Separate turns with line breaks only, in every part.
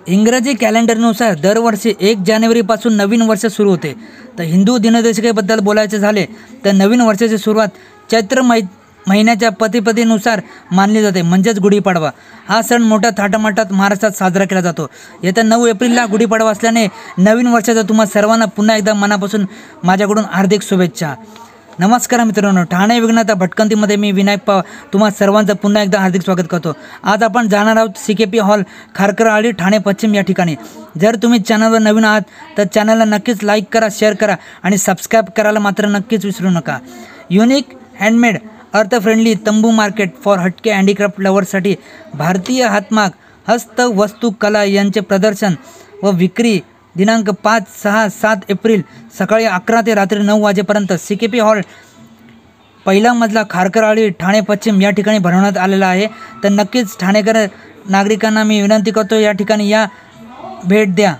इंग्रजी कॅलेंडरनुसार दरवर्षी 1 जानेवारीपासून नवीन वर्ष सुरू होते. तर हिंदू दिनदर्शिकेबद्दल बोलायचे झाले तर नवीन वर्षाची सुरुवात चैत्र महिन्याच्या प्रतिपदेनुसार मानली जाते, म्हणजेच गुढीपाडवा. हा सण मोठ्या थाटामाटात महाराष्ट्रात साजरा केला जातो. येत्या 9 एप्रिलला गुढीपाडवा असल्याने नवीन वर्षाच्या तुम्हा सर्वांना पुन्हा एकदा मनापासून माझ्याकडून हार्दिक शुभेच्छा. नमस्कार मित्रांनो, ठाणे विघ्नता भटकंतीमध्ये मी विनायक पवार तुम्हा सर्वांचं पुन्हा एकदा हार्दिक स्वागत करतो. आज आपण जाणार आहोत CKP हॉल, खारकरआळी, ठाणे पश्चिम या ठिकाणी. जर तुम्ही चॅनलवर नवीन आहात तर चॅनलला नक्कीच लाईक करा, शेअर करा आणि सबस्क्राईब करायला मात्र नक्कीच विसरू नका. युनिक हँडमेड अर्थ फ्रेंडली तंबू मार्केट फॉर हटके हँडीक्राफ्ट लवर्ससाठी भारतीय हातमाग हस्तवस्तू कला यांचे प्रदर्शन व विक्री दिनांक 5, 6, 7 एप्रिल सकाळी 11 ते रात्री 9 वाजेपर्यंत CKP हॉल, पहिला मजला, खारकरआळी, ठाणे पश्चिम या ठिकाणी भरवण्यात आलेला आहे. तर नक्कीच ठाणेकर नागरिकांना मी विनंती करतो, या ठिकाणी या, भेट द्या.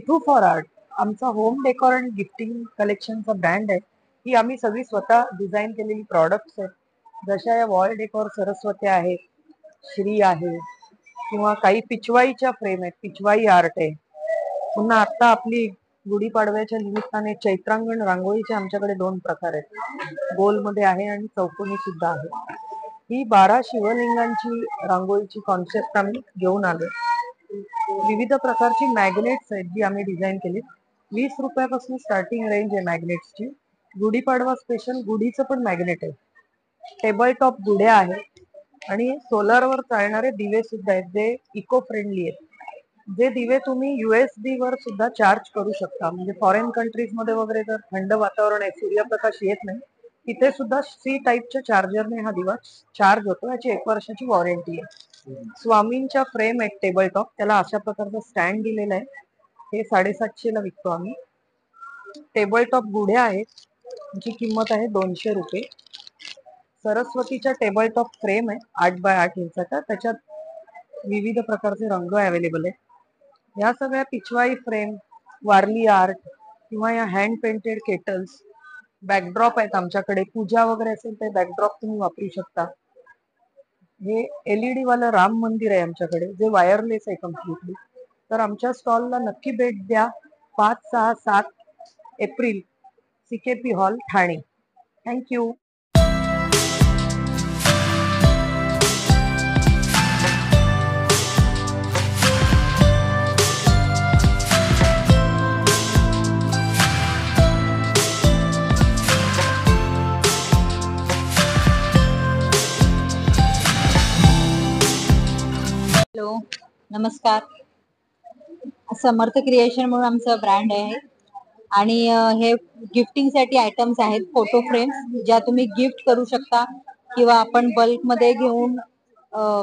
टू फॉर आर्ट आमचा होम डेकोर आणि गिफ्टिंग कलेक्शनचा ब्रँड आहे. ही आम्ही सगळी स्वतः डिझाईन केलेली प्रॉडक्ट्स आहेत. जशा या वॉल डेकोर सरस्वती आहेत, श्री आहे, किंवा काही पिचवाईच्या फ्रेम आहेत, पिचवाई आर्ट आहे. पुन्हा आता आपली गुढीपाडव्याच्या निमित्ताने चैत्रांगण रांगोळीचे आमच्याकडे 2 प्रकार आहेत, गोलमध्ये आहे आणि चौकोनी सुद्धा आहे. ही 12 शिवलिंगांची रांगोळीची कॉन्सेप्ट आम्ही घेऊन आलो. विविध प्रकारची मॅग्नेट्स आहेत जी आम्ही डिझाईन केली. 20 रुपयापासून स्टार्टिंग रेंज आहे मॅग्नेट्सची. गुढीपाडवा स्पेशल गुढीचं पण मॅग्नेट आहे. टेबल टॉप गुढ्या आहेत आणि सोलरवर चालणारे दिवे सुद्धा आहेत जे इको फ्रेंडली आहेत. जे दिवे तुम्ही USB वर सुद्धा चार्ज करू शकता. म्हणजे फॉरेन कंट्रीज मध्ये वगैरे जर थंड वातावरण आहे, सूर्यप्रकाश येत नाही, तिथे सुद्धा C टाईपच्या चार्जरने हा दिवा चार्ज होतो. याची 1 वर्षाची वॉरंटी आहे. स्वामींच्या फ्रेम आहेत टेबल टॉप, त्याला अशा प्रकारचा स्टँड दिलेला आहे. हे 750 ला विकतो आम्ही. टेबल टॉप गुढ्या आहेत, जी किंमत आहे 200 रुपये. सरस्वतीच्या टेबल टॉप फ्रेम आहे 8 बाय 8 इंचाचा, त्याच्यात विविध प्रकारचे रंग अवेलेबल आहेत. या सगळ्या पिचवाई फ्रेम, वारली आर्ट किंवा या हँड पेंटेड केटल्स, बॅकड्रॉप आहेत आमच्याकडे. पूजा वगैरे असेल तर बॅकड्रॉप तुम्ही वापरू शकता. हे LED वाला राम मंदिर आहे आमच्याकडे, जे वायरलेस आहे कम्प्लिटली. तर आमच्या स्टॉलला नक्की भेट द्या. 5, 6, 7 April CKP hall, Thane. Thank you.
Hello, नमस्कार. समर्थ क्रिएशन म्हणून आमचा ब्रँड आहे आणि हे गिफ्टिंगसाठी आयटम्स आहेत, फोटो फ्रेम्स ज्या तुम्ही गिफ्ट करू शकता किंवा आपण बल्कमध्ये घेऊन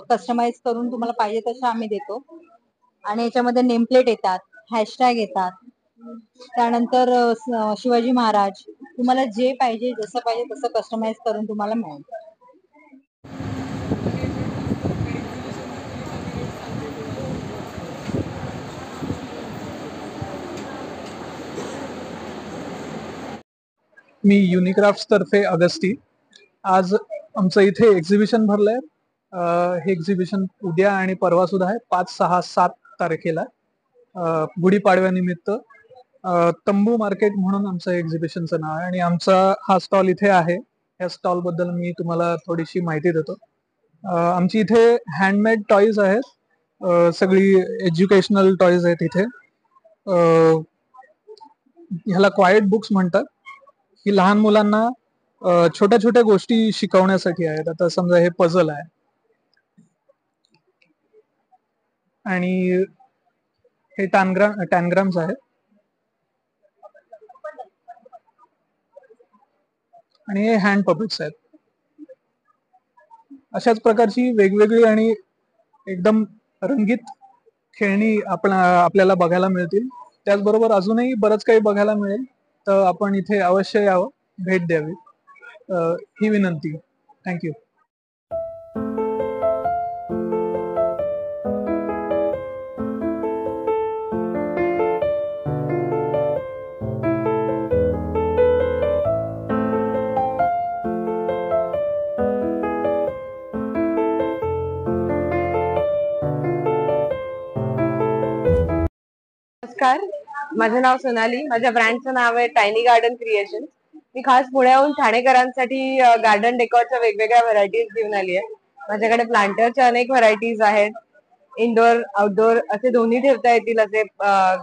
कस्टमाइज करून तुम्हाला पाहिजे तसं आम्ही देतो. आणि याच्यामध्ये नेमप्लेट येतात, हॅशटॅग येतात, त्यानंतर शिवाजी महाराज, तुम्हाला जे पाहिजे जसं पाहिजे तसं कस्टमाइज करून तुम्हाला मिळेल.
मी युनिक्राफ्ट्स तर्फे अगस्ती. आज आमचं इथे एक्झिबिशन भरलंय. हे एक्झिबिशन उद्या आणि परवा सुद्धा आहे, 5, 6, 7 तारखेला, गुढीपाडव्यानिमित्त. तंबू मार्केट म्हणून आमचं एक्झिबिशनचं नाव आहे आणि आमचा हा स्टॉल इथे आहे. या स्टॉल बद्दल मी तुम्हाला थोडीशी माहिती देतो. आमची इथे हँडमेड टॉईज आहेत, सगळी एज्युकेशनल टॉईज आहेत इथे. ह्याला क्वायट बुक्स म्हणतात. ही लहान मुलांना छोट्या छोट्या गोष्टी शिकवण्यासाठी आहेत. आता समजा हे पझल आहे आणि हे टॅनग्राम्स आहेत आणि हे हँड पपेट्स आहेत. अशाच प्रकारची वेगवेगळी आणि एकदम रंगीत खेळणी आपल्याला बघायला मिळतील. त्याचबरोबर अजूनही बरंच काही बघायला मिळेल, तर आपण इथे अवश्य यावं, भेट द्यावी, ही विनंती. थँक्यू.
नमस्कार, माझं नाव सोनाली. माझ्या ब्रँडचं नाव आहे टायनी गार्डन क्रिएशन. मी खास पुण्याहून ठाणेकरांसाठी गार्डन डेकोरच्या वेगवेगळ्या व्हरायटीज घेऊन आली आहे. माझ्याकडे प्लांटरच्या अनेक व्हरायटीज आहेत. इनडोअर आउटडोअर असे दोन्ही ठेवता येतील असे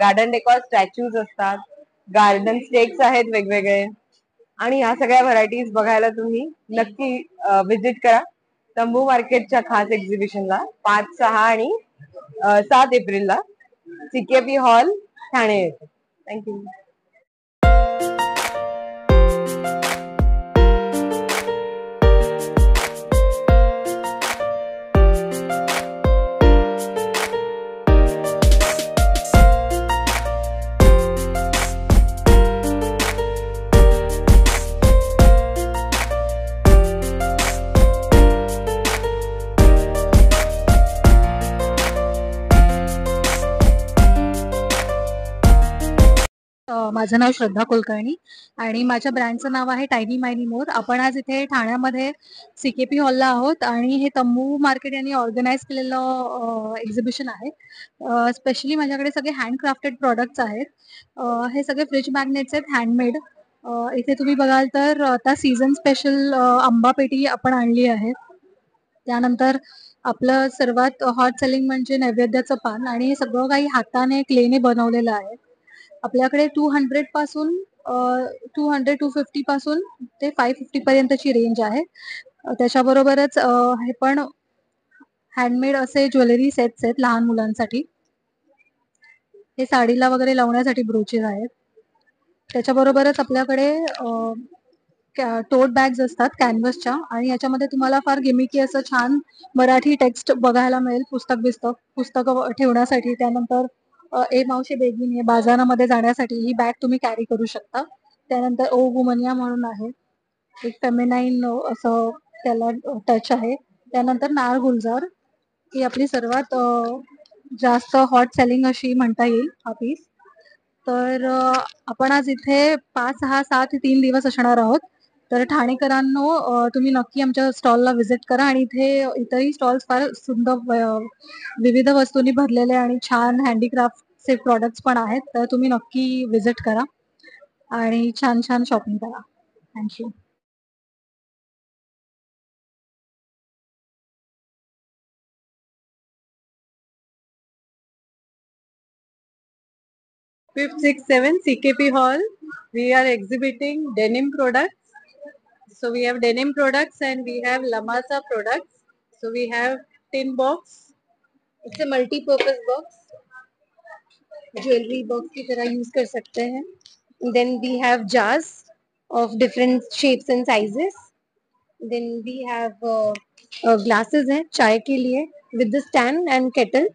गार्डन डेकोर स्टॅच्यूज असतात, गार्डन स्टेक्स आहेत वेगवेगळे, आणि ह्या सगळ्या व्हरायटीज बघायला तुम्ही नक्की विजिट करा तंबू मार्केटच्या खास एक्झिबिशनला 5, 6 आणि 7 एप्रिलला सीकेपी हॉल ठाणे येथे. थँक्यू.
माझं नाव श्रद्धा कुलकर्णी आणि माझ्या ब्रँडचं नाव आहे टायनी मायनी मोर. आपण आज इथे ठाण्यामध्ये सीकेपी हॉलला आहोत आणि हे तंबू मार्केट यांनी ऑर्गनाईज केलेलं एक्झिबिशन आहे. स्पेशली माझ्याकडे सगळे हँडक्राफ्टेड प्रॉडक्ट्स आहेत. हे सगळे फ्रिज मॅग्नेट्स आहेत, हँडमेड. इथे तुम्ही बघाल तर आता सीझन स्पेशल आंबा पेटी आपण आणली आहे. त्यानंतर आपलं सर्वात हॉट सेलिंग म्हणजे नैवेद्याचं पान, आणि हे सगळं काही हाताने क्लेने बनवलेलं आहे. आपल्याकडे 200 पासून 250 पासून ते 550 पर्यंतची रेंज आहे. त्याच्याबरोबरच हे पण हँडमेड असे ज्वेलरी सेट्स आहेत लहान मुलांसाठी. हे साडीला वगैरे लावण्यासाठी ब्रोचेस आहेत. त्याच्याबरोबरच आपल्याकडे टोट बॅग्स असतात कॅनव्हसच्या, आणि याच्यामध्ये तुम्हाला फार गिमिकी असं छान मराठी टेक्स्ट बघायला मिळेल. पुस्तकं ठेवण्यासाठी. त्यानंतर ए मावशी बेगिनी बाजारामध्ये जाण्यासाठी ही बॅग तुम्ही कॅरी करू शकता. त्यानंतर ओ वुमनिया म्हणून आहे, एक फेमिनाईन असं त्याला टच आहे. त्यानंतर नार गुलजार ही आपली सर्वात जास्त हॉट सेलिंग अशी म्हणता येईल हा पीस. तर आपण आज इथे 5, 6, 7 3 दिवस असणार आहोत. तर ठाणेकरांनो, तुम्ही नक्की आमच्या स्टॉलला व्हिजिट करा. आणि इथेही स्टॉल्स फार सुंदर विविध वस्तूंनी भरलेले आणि छान हँडीक्राफ्टचे प्रॉडक्ट्स पण आहेत. तर तुम्ही नक्की व्हिजिट करा आणि छान छान शॉपिंग करा. Thank you.
Fifth, sixth, seventh CKP Hall. We are exhibiting denim products. So we have denim products and we have Lamasa products. So we have tin box. It's a multi-purpose box. Jewelry box की तरह use कर सकते हैं. Then we have jars of different shapes and sizes. Then we have glasses है चाय के लिए with the stand and kettle.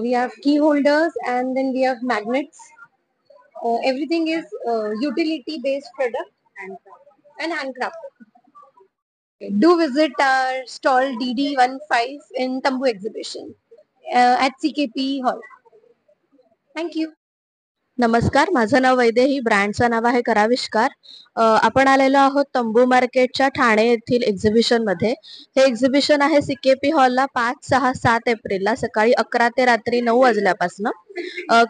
We have key holders and then we have magnets. Everything is utility based product and handcraft. Do visit our stall DD15 in Tambu exhibition at CKP Hall. Thank you.
नमस्कार, माझं नाव वैदेही, ब्रँडचं नाव आहे कराविष्कार. आपण आलेलो आहोत तंबू मार्केटच्या ठाणे येथील exhibition मध्ये. हे एक्झिबिशन आहे सीकेपी हॉलला 5, 6, 7 एप्रिलला सकाळी 11 ते रात्री 9 वाजल्यापासून.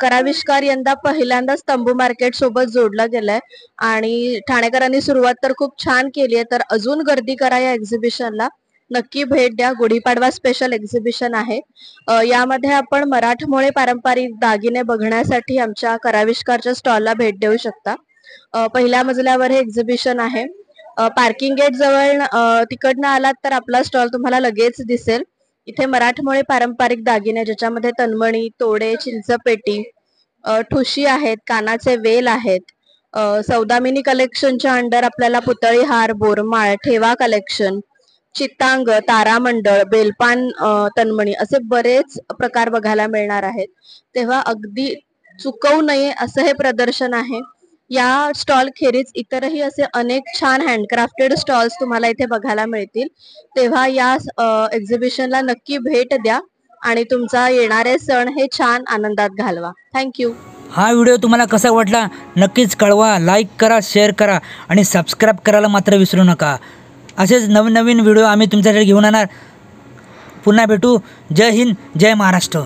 कराविष्कार यंदा पहिल्यांदाच तंबू मार्केट सोबत जोडला गेलाय आणि ठाणेकरांनी सुरुवात तर खूप छान केली आहे. तर अजून गर्दी करा या एक्झिबिशनला, नक्की भेट द्या. गुढीपाडवा स्पेशल एक्झिबिशन आहे. यामध्ये आपण मराठमोळे पारंपरिक दागिने बघण्यासाठी आमच्या कराविष्कारच्या स्टॉलला भेट देऊ शकता. पहिल्या मजल्यावर हे एक्झिबिशन आहे. पार्किंग गेट जवळ तिकडनं आलात तर आपला स्टॉल तुम्हाला लगेच दिसेल. इथे मराठमोळे पारंपरिक दागिने ज्याच्यामध्ये तन्मणी, तोडे, चिंचपेटी, ठुशी आहेत, कानाचे वेल आहेत. सौदामिनी कलेक्शनच्या अंडर आपल्याला पुतळी हार, बोरमाळ, ठेवा कलेक्शन, चित्तांग, तारामंडळ, बेलपान तन्मणी असे बरेच प्रकार बघायला मिळणार आहेत. तेव्हा अगदी चुकवू नये असं हे प्रदर्शन आहे. या स्टॉल खेरीज इतरही असे अनेक छान हँडक्राफ्टेड स्टॉल्स तुम्हाला इथे बघायला मिळतील. तेव्हा या एक्झिबिशनला नक्की भेट द्या आणि तुमचा येणारे सण हे छान आनंदात घालवा. थँक्यू.
हा व्हिडिओ तुम्हाला कसा वाटला नक्कीच कळवा. लाईक करा, शेअर करा आणि सबस्क्राईब करायला मात्र विसरू नका. असेच नवीन नवीन व्हिडिओ आम्ही तुमच्यासाठी घेऊन येणार. पुन्हा भेटू. जय हिंद, जय महाराष्ट्र.